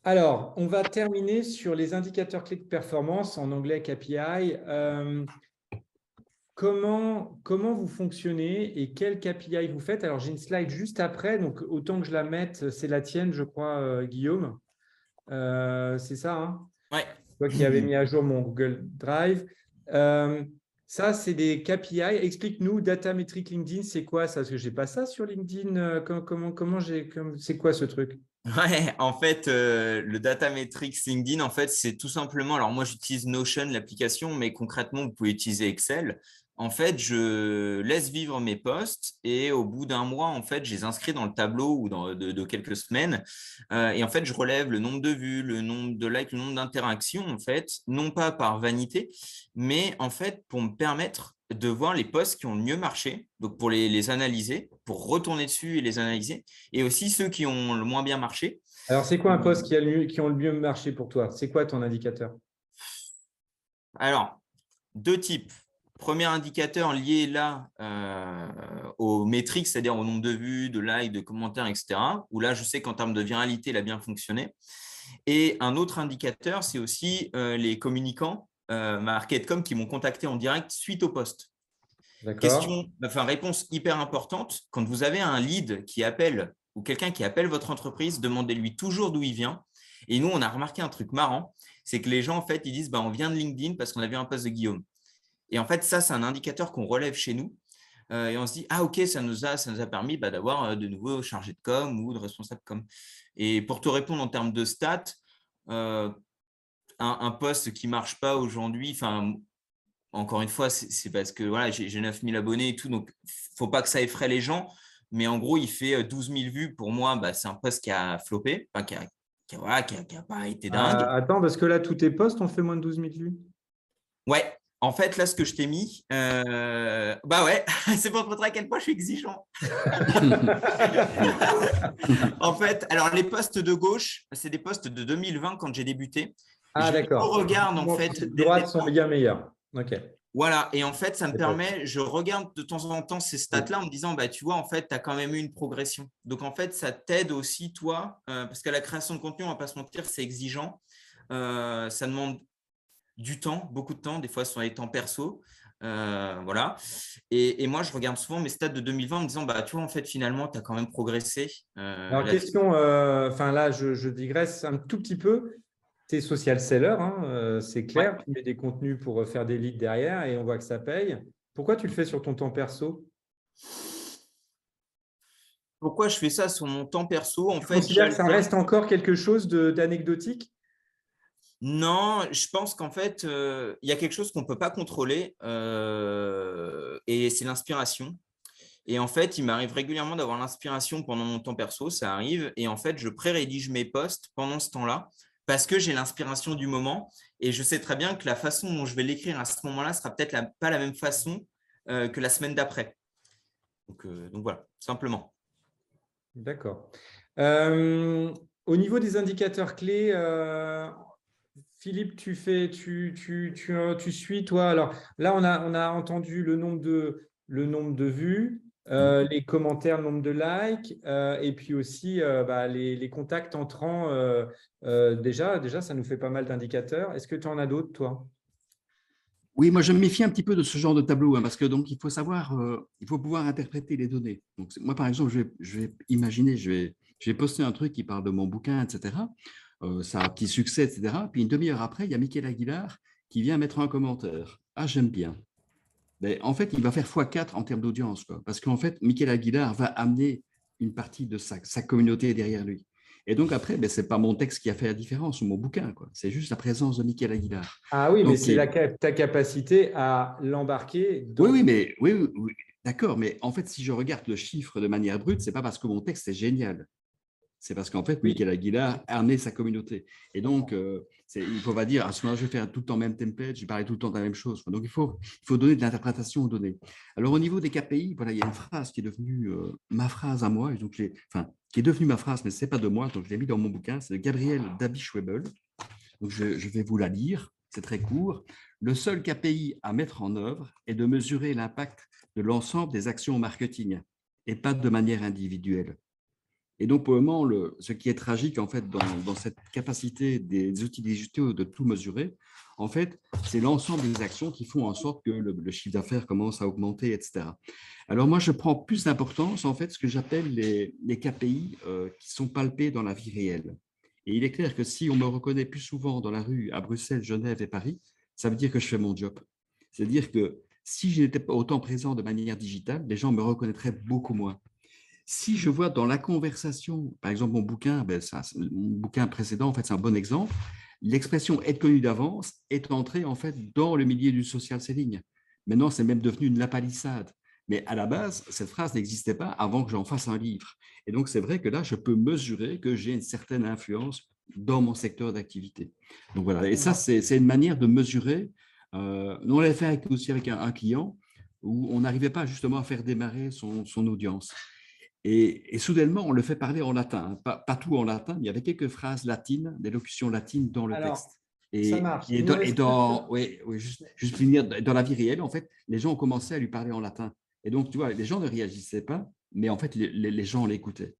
Alors, on va terminer sur les indicateurs clés de performance, en anglais KPI. Comment vous fonctionnez et quel KPI vous faites? Alors, j'ai une slide juste après, donc autant que je la mette, c'est la tienne, je crois, Guillaume. C'est ça, hein? Ouais. Toi qui avais mis à jour mon Google Drive. Euh, Ça, c'est des KPI. Explique-nous, Data Metric LinkedIn, c'est quoi ça? Parce que je n'ai pas ça sur LinkedIn. C'est quoi ce truc? Ouais, en fait, le Data Metrics LinkedIn, en fait, c'est tout simplement. Alors, moi, j'utilise Notion, l'application, mais concrètement, vous pouvez utiliser Excel. En fait, je laisse vivre mes posts et au bout d'un mois, en fait, je les inscris dans le tableau ou de quelques semaines. Et en fait, je relève le nombre de vues, le nombre de likes, le nombre d'interactions, en fait, non pas par vanité, mais en fait, pour me permettre de voir les posts qui ont le mieux marché, donc pour les analyser, pour retourner dessus et les analyser et aussi ceux qui ont le moins bien marché. Alors, c'est quoi un poste qui ont le mieux marché pour toi? C'est quoi ton indicateur? Alors, deux types. Premier indicateur lié là aux métriques, c'est-à-dire au nombre de vues, de likes, de commentaires, etc. Où là, je sais qu'en termes de viralité, il a bien fonctionné. Et un autre indicateur, c'est aussi les communicants Marketcom qui m'ont contacté en direct suite au post. D'accord. Réponse hyper importante. Quand vous avez un lead qui appelle ou quelqu'un qui appelle votre entreprise, demandez-lui toujours d'où il vient. Et nous, on a remarqué un truc marrant, c'est que les gens, en fait, ils disent, bah, on vient de LinkedIn parce qu'on a vu un post de Guillaume. Et en fait, ça, c'est un indicateur qu'on relève chez nous. Et on se dit, ah, OK, ça nous a permis d'avoir de nouveaux chargés de com ou de responsables com. Et pour te répondre en termes de stats, euh, un poste qui ne marche pas aujourd'hui, encore une fois, c'est parce que voilà, j'ai 9000 abonnés et tout, donc il ne faut pas que ça effraie les gens. Mais en gros, il fait 12 000 vues. Pour moi, c'est un post qui a floppé, enfin, qui a pas été dingue. Attends, parce que là, tous tes posts ont fait moins de 12 000 vues. Ouais, en fait, là, ce que je t'ai mis, bah ouais, c'est pour te montrer à quel point je suis exigeant. En fait, alors les posts de gauche, c'est des posts de 2020 quand j'ai débuté. Ah, Je les d'accord. regarde en Donc, fait ceux de dès le droite sont départ. bien meilleurs. OK. Voilà, et en fait, ça me C'est top. permet, je regarde de temps en temps ces stats-là en me disant, bah, tu vois, en fait, tu as quand même eu une progression. Donc, en fait, ça t'aide aussi, toi, parce que la création de contenu, on ne va pas se mentir, c'est exigeant. Ça demande du temps, beaucoup de temps, des fois sur les temps perso. Voilà. Et moi, je regarde souvent mes stats de 2020 en me disant, bah, tu vois, en fait, finalement, tu as quand même progressé Alors, là-dessus. question, enfin là, je digresse un tout petit peu. Tu es social seller, hein, c'est Ouais. clair. Tu mets des contenus pour faire des leads derrière et on voit que ça paye. Pourquoi tu le fais sur ton temps perso? Pourquoi je fais ça sur mon temps perso? En Tu fait, considères que ça j'alterne. reste encore quelque chose d'anecdotique? Non, je pense qu'en fait, il y a quelque chose qu'on ne peut pas contrôler et c'est l'inspiration. Et en fait, il m'arrive régulièrement d'avoir l'inspiration pendant mon temps perso, ça arrive. Et en fait, je pré-rédige mes posts pendant ce temps-là parce que j'ai l'inspiration du moment et je sais très bien que la façon dont je vais l'écrire à ce moment-là sera peut-être pas la même façon que la semaine d'après. Donc voilà, simplement. D'accord. Euh, Au niveau des indicateurs clés, Philippe, tu suis, toi. Alors là, on a entendu le nombre de vues, les commentaires, le nombre de likes, et puis aussi les contacts entrants. Déjà, ça nous fait pas mal d'indicateurs. Est-ce que tu en as d'autres, toi? Oui, moi je me méfie un petit peu de ce genre de tableau, hein, parce que donc il faut savoir, il faut pouvoir interpréter les données. Donc moi par exemple, je vais imaginer, je vais poster un truc qui parle de mon bouquin, etc. Ça a un petit succès, etc. Puis une demi-heure après, il y a Michael Aguilar qui vient mettre un commentaire. Ah, j'aime bien. Mais en fait, il va faire x4 en termes d'audience, quoi, parce qu'en fait, Michael Aguilar va amener une partie de sa communauté derrière lui. Et donc après, ben, ce n'est pas mon texte qui a fait la différence ou mon bouquin, quoi. C'est juste la présence de Michael Aguilar. Ah oui, mais Donc, c'est ta capacité à l'embarquer oui, dans oui, ton... mais oui, oui, oui, d'accord. Mais en fait, si je regarde le chiffre de manière brute, c'est pas parce que mon texte est génial. C'est parce qu'en fait, Oui, Michael Aguilar a amené sa communauté. Et je donc, comprends. il ne faut pas dire, à ce moment-là, je vais faire tout le temps le même template, je vais parler tout le temps de la même chose. Donc, il faut donner de l'interprétation aux données. Alors, au niveau des KPI, voilà, il y a une phrase qui est devenue ma phrase à moi, et donc qui est devenue ma phrase, mais ce n'est pas de moi, donc je l'ai mis dans mon bouquin, c'est de Gabriel Dabischwebel. Donc, je vais vous la lire, c'est très court. Le seul KPI à mettre en œuvre est de mesurer l'impact de l'ensemble des actions marketing et pas de manière individuelle. Et donc, pour le moment, ce qui est tragique, en fait, dans cette capacité des outils digitaux de tout mesurer, en fait, c'est l'ensemble des actions qui font en sorte que le chiffre d'affaires commence à augmenter, etc. Alors, moi, je prends plus d'importance, en fait, ce que j'appelle les KPI qui sont palpés dans la vie réelle. Et il est clair que si on me reconnaît plus souvent dans la rue à Bruxelles, Genève et Paris, ça veut dire que je fais mon job. C'est-à-dire que si je n'étais pas autant présent de manière digitale, les gens me reconnaîtraient beaucoup moins. Si je vois dans la conversation, par exemple mon bouquin, mon bouquin précédent, en fait, c'est un bon exemple, l'expression être connu d'avance est entrée en fait dans le milieu du social selling. Maintenant, c'est même devenu une lapalissade. Mais à la base, cette phrase n'existait pas avant que j'en fasse un livre. Et donc, c'est vrai que là, je peux mesurer que j'ai une certaine influence dans mon secteur d'activité. Donc voilà, et ça, c'est une manière de mesurer. On l'a fait aussi avec un client où on n'arrivait pas justement à faire démarrer son audience. Et soudainement, on le fait parler en latin, pas tout en latin, mais il y avait quelques phrases latines, des locutions latines dans le Alors, texte. ça marche. Juste finir, dans la vie réelle, en fait, les gens ont commencé à lui parler en latin. Et donc, tu vois, les gens ne réagissaient pas, mais en fait, les gens l'écoutaient.